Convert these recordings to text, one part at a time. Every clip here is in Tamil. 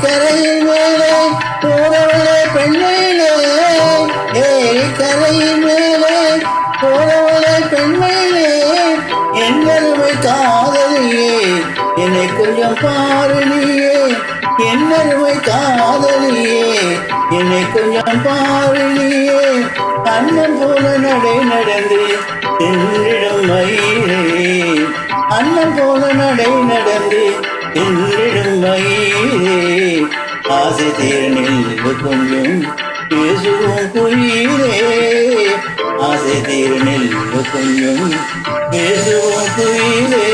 ஏரிக்கரை மேலே போறவளே பெண்மையிலே, ஏரிக்கரை மேலே போறவளே பெண்மையிலே, என்னருமை காதலியே என்னை கொஞ்சம் பாரு நீயே, என்னருமை காதலியே என்னை கொஞ்சம் பாரு நீயே, அண்ணன் போல நடை நடந்து என்றிடும் மயிலே, அண்ணன் போல நடை நடந்து என்றிடும் மயிலே, ஆசை தேனில் கொஞ்சம் பேசுவோம் குயிலே, ஆசை தேனில் கொஞ்சம் பேசுவோம் குயிலே.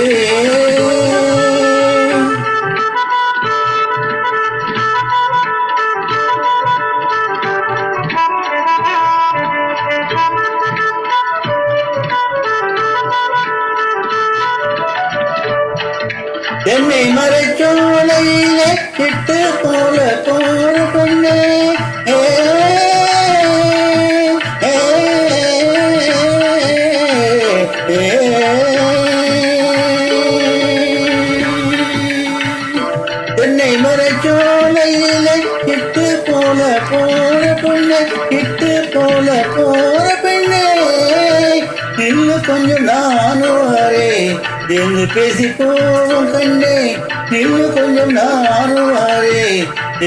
என்னை மறைச்சோலையிலே கிட்டு போல போற பொண்ணே, என்னை மறைச்சோலையிலே கிட்டு போல போற பொண்ணே, கிட்டு போல போற பெண்ணே, இன்னும் கொஞ்சம் நானும் வரே என்று பேசி போவோம் கண்ணே, இன்னும் கொஞ்சம் நானும் வரே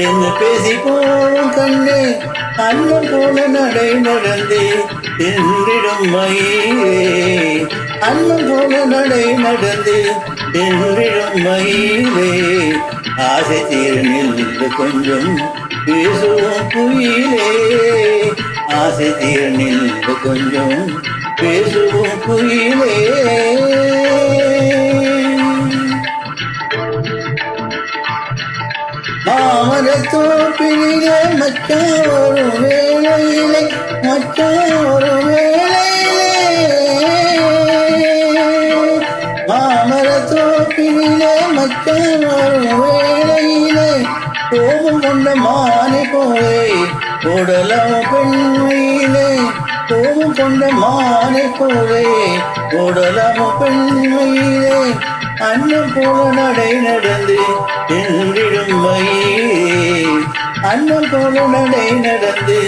என்று பேசி போவோம் கண்ணே, அண்ணன் போல நடை நடந்து என்றிடும் மயிலே, அண்ணன் போல நடை நடந்து என்றிடும் மயிலே, ஆசை தீரனில் கொஞ்சம் பேசுவோம் குயிலே, ஆசை தீரனில் கொஞ்சம் பேசுவோம் குயிலே. மாமரத்தோப்பிலே மச்சான் ஒரு வேளையிலே, மச்சான் ஒரு வேளையிலே, மாமரத்தோப்பிலே மச்சான் ஒரு வேளையிலே, கோபம் கொண்ட மானை போலே ஓடலாம் பெண்மையிலே, கோபம் கொண்ட மானை போலே ஓடலாம் பெண்மையிலே, அண்ணன் போல நடை நடந்து என்றிடும் மயிலே, அண்ணன் போல நடை நடந்து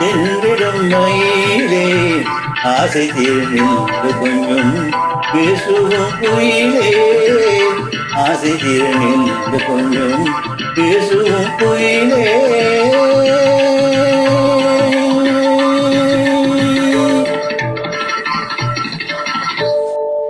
என்றிடும் மயிலே, ஆசை தீரனில் கொஞ்சம் பேசுவோம் குயிலே, ஆசை தீரனில் கொஞ்சம் பேசுவோம் குயிலே.